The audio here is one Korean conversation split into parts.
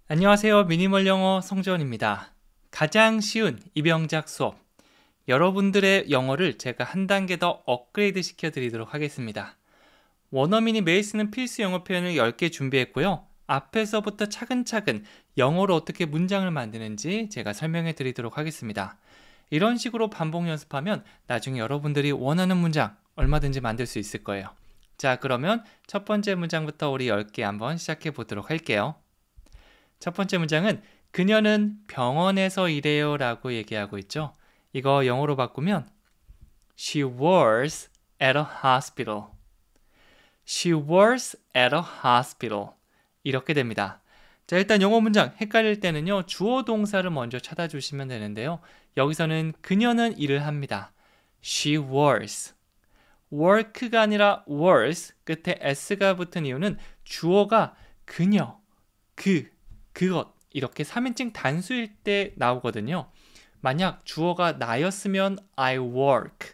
안녕하세요. 미니멀 영어 성재원입니다. 가장 쉬운 이병작 수업. 여러분들의 영어를 제가 한 단계 더 업그레이드 시켜드리도록 하겠습니다. 원어민이 매일 쓰는 필수 영어 표현을 10개 준비했고요. 앞에서부터 차근차근 영어로 어떻게 문장을 만드는지 제가 설명해 드리도록 하겠습니다. 이런 식으로 반복 연습하면 나중에 여러분들이 원하는 문장 얼마든지 만들 수 있을 거예요. 자, 그러면 첫 번째 문장부터 우리 10개 한번 시작해 보도록 할게요. 첫 번째 문장은 그녀는 병원에서 일해요 라고 얘기하고 있죠. 이거 영어로 바꾸면 She works at a hospital. She works at a hospital. 이렇게 됩니다. 자, 일단 영어 문장 헷갈릴 때는요. 주어 동사를 먼저 찾아주시면 되는데요. 여기서는 그녀는 일을 합니다. She works. work가 아니라 works. 끝에 s가 붙은 이유는 주어가 그녀, 그것 이렇게 3인칭 단수일 때 나오거든요. 만약 주어가 나였으면 I work,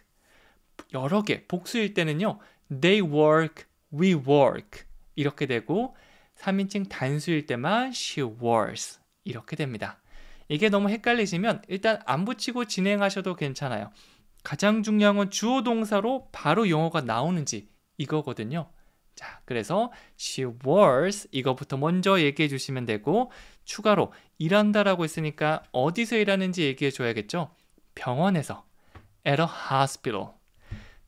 여러 개 복수일 때는요. They work, we work 이렇게 되고 3인칭 단수일 때만 she works 이렇게 됩니다. 이게 너무 헷갈리시면 일단 안 붙이고 진행하셔도 괜찮아요. 가장 중요한 건 주어 동사로 바로 영어가 나오는지 이거거든요. 자, 그래서 she works 이거부터 먼저 얘기해 주시면 되고 추가로 일한다라고 했으니까 어디서 일하는지 얘기해 줘야겠죠. 병원에서 at a hospital.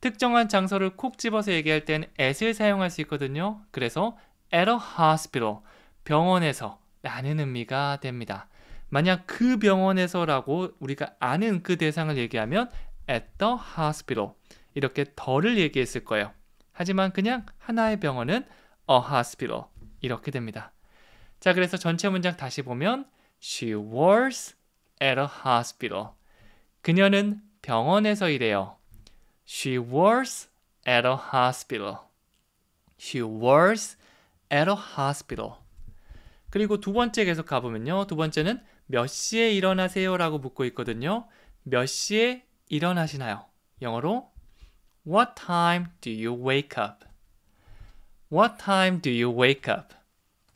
특정한 장소를 콕 집어서 얘기할 때는 at을 사용할 수 있거든요. 그래서 at a hospital, 병원에서 라는 의미가 됩니다. 만약 그 병원에서라고 우리가 아는 그 대상을 얘기하면 at the hospital 이렇게 더를 얘기했을 거예요. 하지만 그냥 하나의 병원은 a hospital 이렇게 됩니다. 자, 그래서 전체 문장 다시 보면 She works at a hospital. 그녀는 병원에서 일해요. She works at a hospital. She works at a hospital. 그리고 두 번째 계속 가보면요. 두 번째는 몇 시에 일어나세요? 라고 묻고 있거든요. 몇 시에 일어나시나요? 영어로 What time do you wake up? What time do you wake up?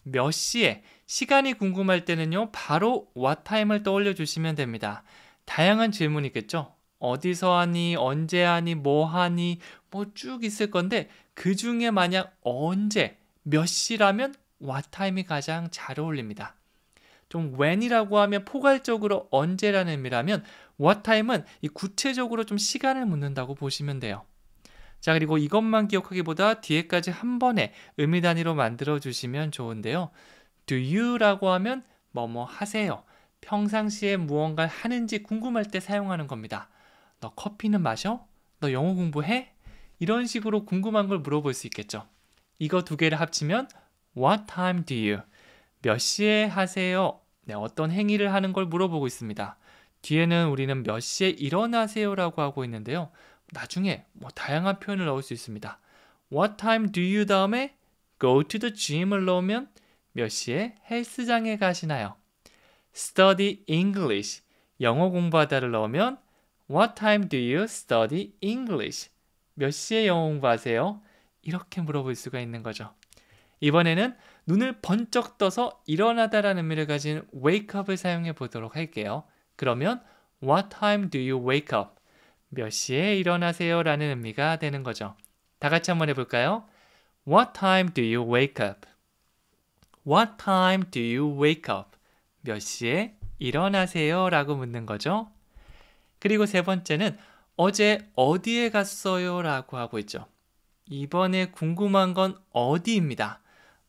몇 시에? 시간이 궁금할 때는요. 바로 what time을 떠올려 주시면 됩니다. 다양한 질문이 있겠죠? 어디서 하니? 언제 하니? 뭐 하니? 뭐 쭉 있을 건데 그 중에 만약 언제, 몇 시라면 what time이 가장 잘 어울립니다. 좀 when이라고 하면 포괄적으로 언제라는 의미라면 what time은 이 구체적으로 좀 시간을 묻는다고 보시면 돼요. 자, 그리고 이것만 기억하기보다 뒤에까지 한 번에 의미 단위로 만들어 주시면 좋은데요. Do you라고 하면 뭐뭐 하세요. 평상시에 무언가를 하는지 궁금할 때 사용하는 겁니다. 너 커피는 마셔? 너 영어 공부해? 이런 식으로 궁금한 걸 물어볼 수 있겠죠. 이거 두 개를 합치면 What time do you? 몇 시에 하세요? 네, 어떤 행위를 하는 걸 물어보고 있습니다. 뒤에는 우리는 몇 시에 일어나세요? 라고 하고 있는데요. 나중에 뭐 다양한 표현을 넣을 수 있습니다. What time do you 다음에 go to the gym을 넣으면 몇 시에 헬스장에 가시나요? Study English, 영어 공부하다를 넣으면 What time do you study English? 몇 시에 영어 공부하세요? 이렇게 물어볼 수가 있는 거죠. 이번에는 눈을 번쩍 떠서 일어나다라는 의미를 가진 wake up을 사용해 보도록 할게요. 그러면 What time do you wake up? 몇 시에 일어나세요? 라는 의미가 되는 거죠. 다 같이 한번 해볼까요? What time do you wake up? What time do you wake up? 몇 시에 일어나세요? 라고 묻는 거죠. 그리고 세 번째는 어제 어디에 갔어요? 라고 하고 있죠. 이번에 궁금한 건 어디입니다.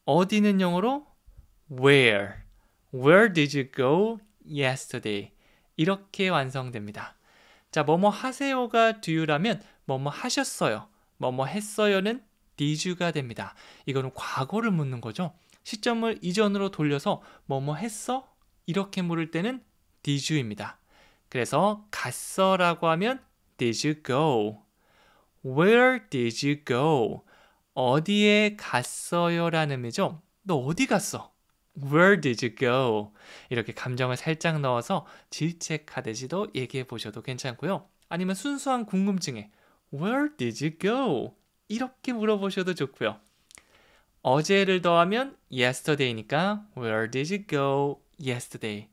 어디는 영어로 where. Where did you go yesterday? 이렇게 완성됩니다. 자, 뭐뭐 하세요가 do you라면 뭐뭐 하셨어요. 뭐뭐 했어요는 did you가 됩니다. 이거는 과거를 묻는 거죠. 시점을 이전으로 돌려서 뭐뭐 했어? 이렇게 물을 때는 did you입니다. 그래서 갔어라고 하면 did you go? Where did you go? 어디에 갔어요? 라는 의미죠. 너 어디 갔어? Where did you go? 이렇게 감정을 살짝 넣어서 질책하듯이도 얘기해 보셔도 괜찮고요. 아니면 순수한 궁금증에 Where did you go? 이렇게 물어보셔도 좋고요. 어제를 더하면 yesterday니까 Where did you go yesterday?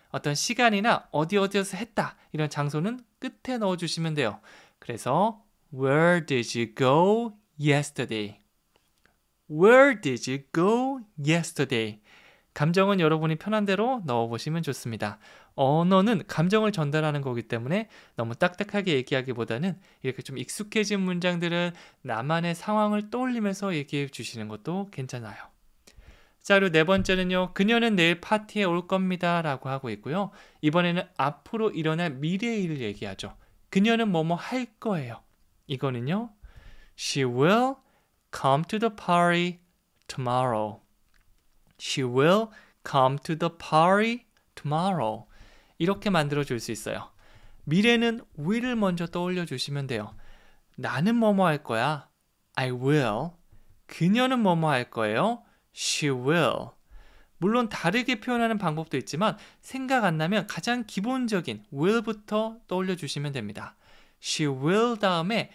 어떤 시간이나 어디에서 했다 이런 장소는 끝에 넣어주시면 돼요. 그래서 Where did you go yesterday? Where did you go yesterday? 감정은 여러분이 편한 대로 넣어보시면 좋습니다. 언어는 감정을 전달하는 거기 때문에 너무 딱딱하게 얘기하기보다는 이렇게 좀 익숙해진 문장들은 나만의 상황을 떠올리면서 얘기해 주시는 것도 괜찮아요. 자, 그리고 네 번째는요. 그녀는 내일 파티에 올 겁니다 라고 하고 있고요. 이번에는 앞으로 일어날 미래의 일을 얘기하죠. 그녀는 뭐뭐 할 거예요. 이거는요. She will come to the party tomorrow. She will come to the party tomorrow. 이렇게 만들어 줄 수 있어요. 미래는 will을 먼저 떠올려 주시면 돼요. 나는 뭐뭐 할 거야. I will. 그녀는 뭐뭐 할 거예요. She will. 물론 다르게 표현하는 방법도 있지만 생각 안 나면 가장 기본적인 will부터 떠올려 주시면 됩니다. She will 다음에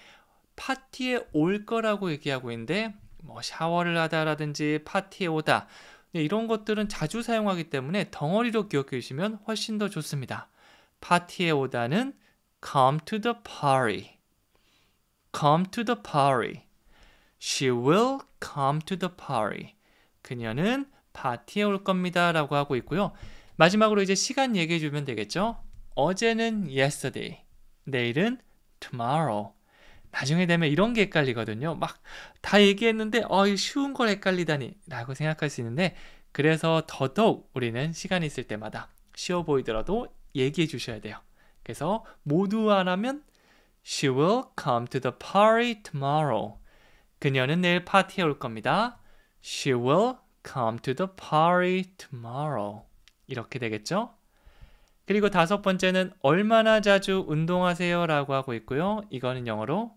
파티에 올 거라고 얘기하고 있는데 뭐 샤워를 하다라든지 파티에 오다 이런 것들은 자주 사용하기 때문에 덩어리로 기억해 주시면 훨씬 더 좋습니다. 파티에 오다는 come to the party. come to the party. She will come to the party. 그녀는 파티에 올 겁니다 라고 하고 있고요. 마지막으로 이제 시간 얘기해 주면 되겠죠. 어제는 yesterday, 내일은 tomorrow. 나중에 되면 이런 게 헷갈리거든요. 막 다 얘기했는데 쉬운 걸 헷갈리다니 라고 생각할 수 있는데 그래서 더더욱 우리는 시간이 있을 때마다 쉬워 보이더라도 얘기해 주셔야 돼요. 그래서 모두 안 하면 She will come to the party tomorrow. 그녀는 내일 파티에 올 겁니다. She will come to the party tomorrow. 이렇게 되겠죠? 그리고 다섯 번째는 얼마나 자주 운동하세요? 라고 하고 있고요. 이거는 영어로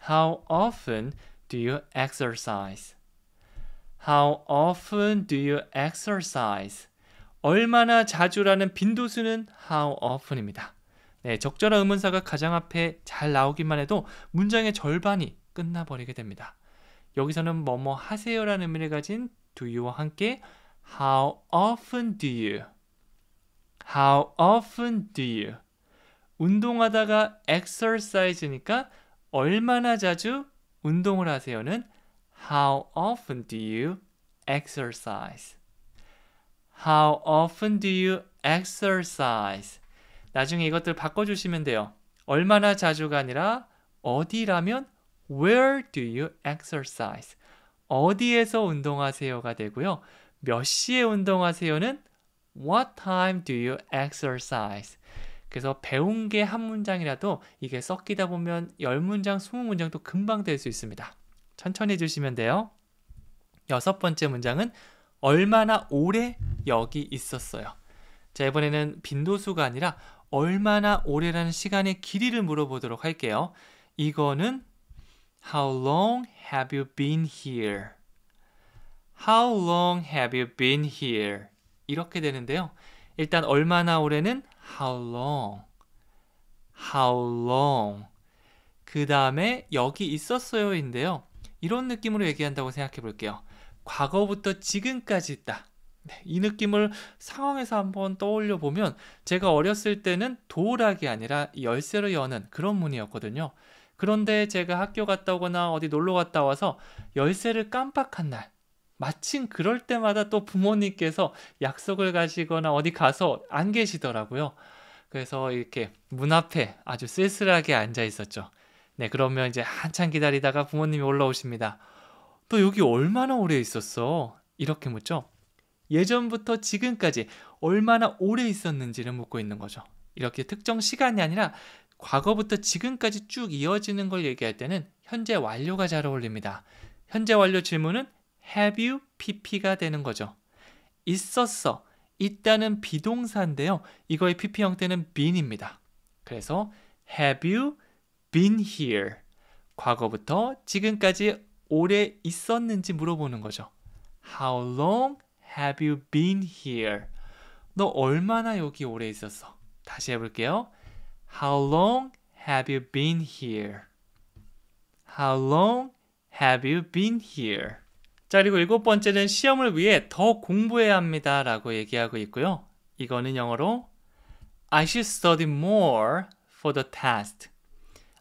How often do you exercise? How often do you exercise? 얼마나 자주라는 빈도수는 how often입니다. 네, 적절한 의문사가 가장 앞에 잘 나오기만 해도 문장의 절반이 끝나버리게 됩니다. 여기서는 뭐뭐 하세요라는 의미를 가진 do you와 함께 How often do you? How often do you? 운동하다가 exercise니까 얼마나 자주 운동을 하세요는 How often do you exercise? How often do you exercise? 나중에 이것들 바꿔주시면 돼요. 얼마나 자주가 아니라 어디라면 Where do you exercise? 어디에서 운동하세요가 되고요. 몇 시에 운동하세요는 What time do you exercise? 그래서 배운 게 한 문장이라도 이게 섞이다 보면 10문장, 20문장도 금방 될 수 있습니다. 천천히 해주시면 돼요. 여섯 번째 문장은 얼마나 오래 여기 있었어요. 자, 이번에는 빈도수가 아니라 얼마나 오래라는 시간의 길이를 물어보도록 할게요. 이거는 How long have you been here? How long have you been here? 이렇게 되는데요. 일단 얼마나 오래는 How long? How long? 그 다음에 여기 있었어요인데요. 이런 느낌으로 얘기한다고 생각해 볼게요. 과거부터 지금까지 있다. 네, 이 느낌을 상황에서 한번 떠올려 보면 제가 어렸을 때는 도어락이 아니라 열쇠로 여는 그런 문이었거든요. 그런데 제가 학교 갔다 오거나 어디 놀러 갔다 와서 열쇠를 깜빡한 날 마침 그럴 때마다 또 부모님께서 약속을 가시거나 어디 가서 안 계시더라고요. 그래서 이렇게 문 앞에 아주 쓸쓸하게 앉아 있었죠. 네, 그러면 이제 한참 기다리다가 부모님이 올라오십니다. 너 여기 얼마나 오래 있었어? 이렇게 묻죠. 예전부터 지금까지 얼마나 오래 있었는지를 묻고 있는 거죠. 이렇게 특정 시간이 아니라 과거부터 지금까지 쭉 이어지는 걸 얘기할 때는 현재 완료가 잘 어울립니다. 현재 완료 질문은 have you pp가 되는 거죠. 있었어, 있다는 비동사인데요. 이거의 pp 형태는 been입니다. 그래서 have you been here? 과거부터 지금까지 오래 있었는지 물어보는 거죠. How long have you been here? 너 얼마나 여기 오래 있었어? 다시 해볼게요. How long have you been here? How long have you been here? 자, 그리고 일곱 번째는 시험을 위해 더 공부해야 합니다 라고 얘기하고 있고요. 이거는 영어로 I should study more for the test.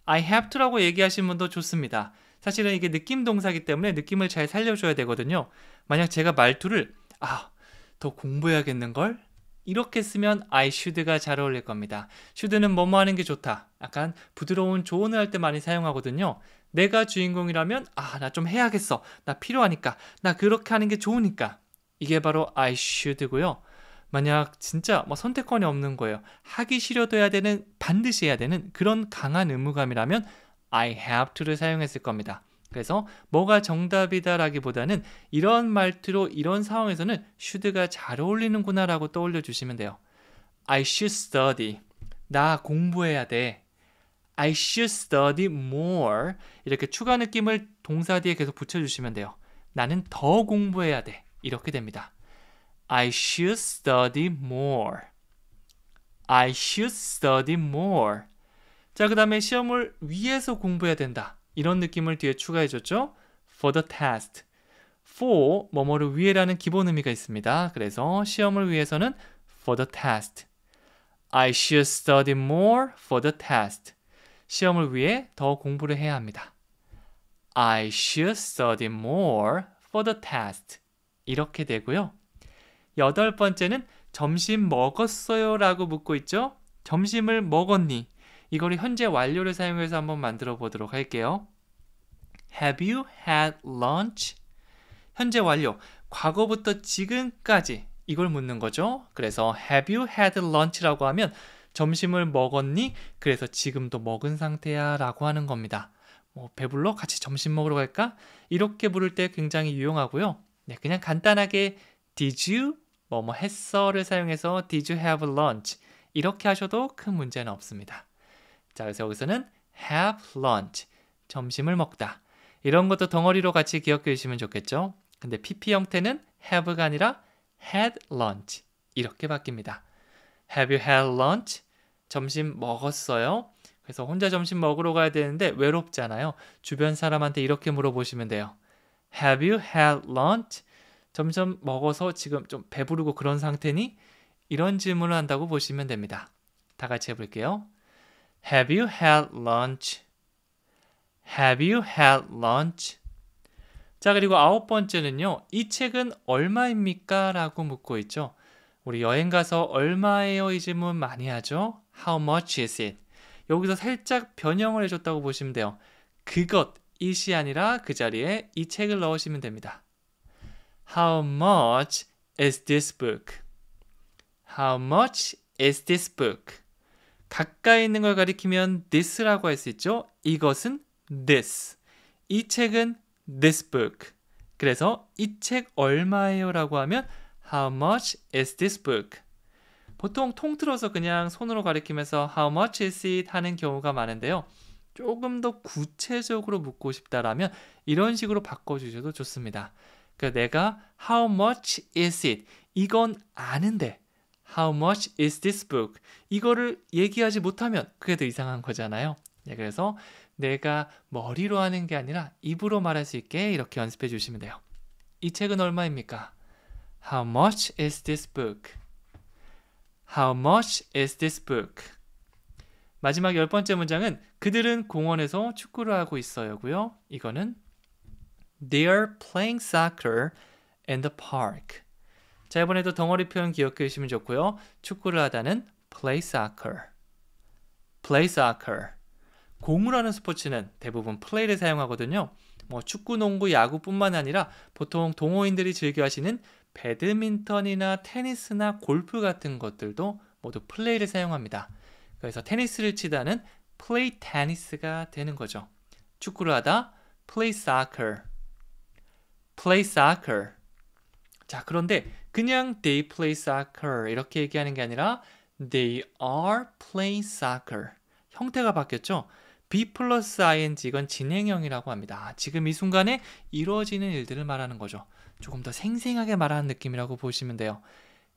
I have to라고 얘기하시는 분도 좋습니다. 사실은 이게 느낌 동사이기 때문에 느낌을 잘 살려줘야 되거든요. 만약 제가 말투를 더 공부해야겠는걸? 이렇게 쓰면 I should가 잘 어울릴 겁니다. should는 뭐뭐 하는 게 좋다. 약간 부드러운 조언을 할 때 많이 사용하거든요. 내가 주인공이라면 나 좀 해야겠어. 나 필요하니까. 나 그렇게 하는 게 좋으니까. 이게 바로 I should고요. 만약 진짜 선택권이 없는 거예요. 하기 싫어도 해야 되는, 반드시 해야 되는 그런 강한 의무감이라면 I have to를 사용했을 겁니다. 그래서 뭐가 정답이다 라기보다는 이런 말투로 이런 상황에서는 should가 잘 어울리는구나 라고 떠올려 주시면 돼요. I should study. 나 공부해야 돼. I should study more. 이렇게 추가 느낌을 동사 뒤에 계속 붙여주시면 돼요. 나는 더 공부해야 돼. 이렇게 됩니다. I should study more. I should study more. 자, 그 다음에 시험을 위해서 공부해야 된다. 이런 느낌을 뒤에 추가해줬죠. For the test. For, 뭐뭐를 위해라는 기본 의미가 있습니다. 그래서 시험을 위해서는 for the test. I should study more for the test. 시험을 위해 더 공부를 해야 합니다. I should study more for the test. 이렇게 되고요. 여덟 번째는 점심 먹었어요? 라고 묻고 있죠. 점심을 먹었니? 이거를 현재 완료를 사용해서 한번 만들어 보도록 할게요. Have you had lunch? 현재 완료, 과거부터 지금까지 이걸 묻는 거죠. 그래서 Have you had lunch라고 하면 점심을 먹었니? 그래서 지금도 먹은 상태야 라고 하는 겁니다. 배불러? 같이 점심 먹으러 갈까? 이렇게 물을 때 굉장히 유용하고요. 그냥 간단하게 Did you? 뭐뭐 했어를 사용해서 Did you have lunch? 이렇게 하셔도 큰 문제는 없습니다. 자, 그래서 여기서는 have lunch, 점심을 먹다. 이런 것도 덩어리로 같이 기억해 주시면 좋겠죠. 근데 PP 형태는 have가 아니라 had lunch 이렇게 바뀝니다. Have you had lunch? 점심 먹었어요? 그래서 혼자 점심 먹으러 가야 되는데 외롭잖아요. 주변 사람한테 이렇게 물어보시면 돼요. Have you had lunch? 점심 먹어서 지금 좀 배부르고 그런 상태니? 이런 질문을 한다고 보시면 됩니다. 다 같이 해볼게요. Have you had lunch? Have you had lunch? 자, 그리고 아홉 번째는요. 이 책은 얼마입니까? 라고 묻고 있죠. 우리 여행 가서 얼마예요? 이 질문 많이 하죠. How much is it? 여기서 살짝 변형을 해줬다고 보시면 돼요. 그것, it이 아니라 그 자리에 이 책을 넣으시면 됩니다. How much is this book? How much is this book? 가까이 있는 걸 가리키면 this라고 할 수 있죠. 이것은 this. 이 책은 this book. 그래서 이 책 얼마예요? 라고 하면 How much is this book? 보통 통틀어서 그냥 손으로 가리키면서 How much is it? 하는 경우가 많은데요. 조금 더 구체적으로 묻고 싶다라면 이런 식으로 바꿔주셔도 좋습니다. 그러니까 내가 How much is it? 이건 아는데 How much is this book? 이거를 얘기하지 못하면 그게 더 이상한 거잖아요. 그래서 내가 머리로 하는 게 아니라 입으로 말할 수 있게 이렇게 연습해 주시면 돼요. 이 책은 얼마입니까? How much is this book? How much is this book? 마지막 열 번째 문장은 그들은 공원에서 축구를 하고 있어요고요. 이거는 They are playing soccer in the park. 자, 이번에도 덩어리 표현 기억해 주시면 좋고요. 축구를 하다는 play soccer. play soccer. 공을 하는 스포츠는 대부분 play를 사용하거든요. 축구, 농구, 야구뿐만 아니라 보통 동호인들이 즐겨 하시는 배드민턴이나 테니스나 골프 같은 것들도 모두 play를 사용합니다. 그래서 테니스를 치다는 play tennis가 되는 거죠. 축구를 하다 play soccer. play soccer. 자, 그런데 그냥 they play soccer 이렇게 얘기하는 게 아니라 they are playing soccer. 형태가 바뀌었죠? be 플러스 ing 이건 진행형이라고 합니다. 지금 이 순간에 이루어지는 일들을 말하는 거죠. 조금 더 생생하게 말하는 느낌이라고 보시면 돼요.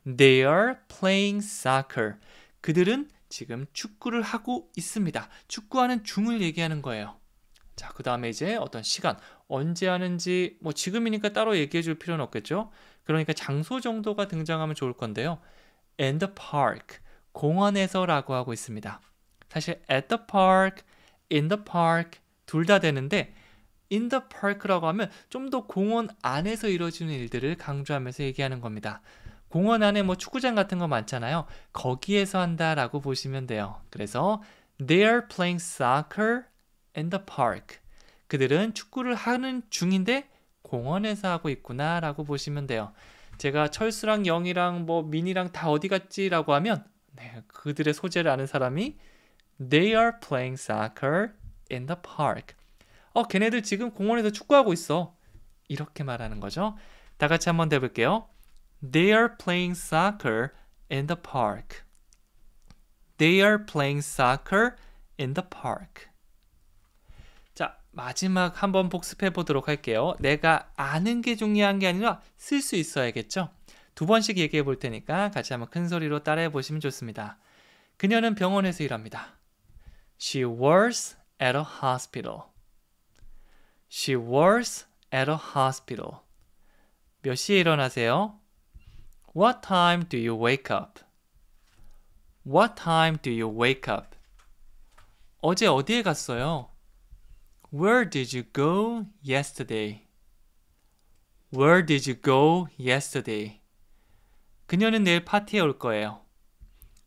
They are playing soccer. 그들은 지금 축구를 하고 있습니다. 축구하는 중을 얘기하는 거예요. 자, 그 다음에 이제 어떤 시간, 언제 하는지 뭐 지금이니까 따로 얘기해 줄 필요는 없겠죠. 그러니까 장소 정도가 등장하면 좋을 건데요. In the park, 공원에서라고 하고 있습니다. 사실 at the park, in the park 둘 다 되는데 in the park라고 하면 좀 더 공원 안에서 이루어지는 일들을 강조하면서 얘기하는 겁니다. 공원 안에 뭐 축구장 같은 거 많잖아요. 거기에서 한다라고 보시면 돼요. 그래서 they are playing soccer in the park. 그들은 축구를 하는 중인데 공원에서 하고 있구나 라고 보시면 돼요. 제가 철수랑 영이랑 뭐 민이랑 다 어디 갔지? 라고 하면 네, 그들의 소재를 아는 사람이 They are playing soccer in the park. 걔네들 지금 공원에서 축구하고 있어. 이렇게 말하는 거죠. 다 같이 한번 해볼게요. They are playing soccer in the park. They are playing soccer in the park. 자, 마지막 한번 복습해 보도록 할게요. 내가 아는 게 중요한 게 아니라 쓸 수 있어야겠죠? 두 번씩 얘기해 볼 테니까 같이 한번 큰 소리로 따라해 보시면 좋습니다. 그녀는 병원에서 일합니다. She works at a hospital. She works at a hospital. 몇 시에 일어나세요? What time do you wake up? What time do you wake up? 어제 어디에 갔어요? Where did you go yesterday? Where did you go yesterday? 그녀는 내일 파티에 올 거예요.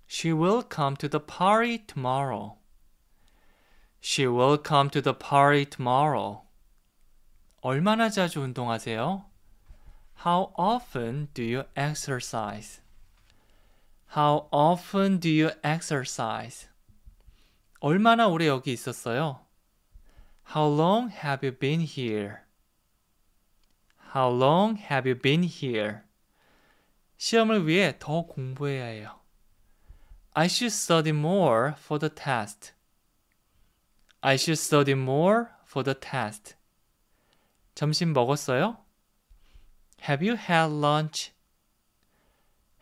She will come to the party tomorrow. She will come to the party tomorrow. 얼마나 자주 운동하세요? How often do you exercise? How often do you exercise? 얼마나 오래 여기 있었어요? How long have you been here? How long have you been here? 시험을 위해 더 공부해야 해요. I should study more for the test. I should study more for the test. 점심 먹었어요? Have you had lunch?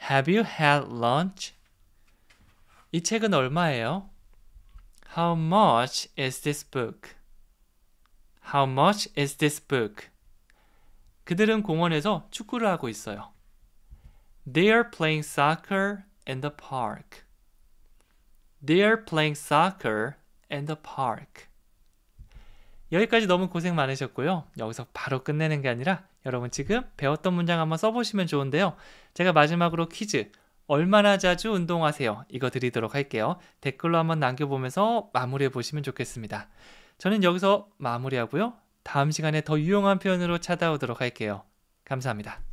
Have you had lunch? 이 책은 얼마예요? How much is this book? How much is this book? 그들은 공원에서 축구를 하고 있어요. They are playing soccer in the park. They are playing soccer in the park. 여기까지 너무 고생 많으셨고요. 여기서 바로 끝내는 게 아니라 여러분 지금 배웠던 문장 한번 써보시면 좋은데요. 제가 마지막으로 퀴즈, 얼마나 자주 운동하세요? 이거 드리도록 할게요. 댓글로 한번 남겨보면서 마무리해 보시면 좋겠습니다. 저는 여기서 마무리하고요. 다음 시간에 더 유용한 표현으로 찾아오도록 할게요. 감사합니다.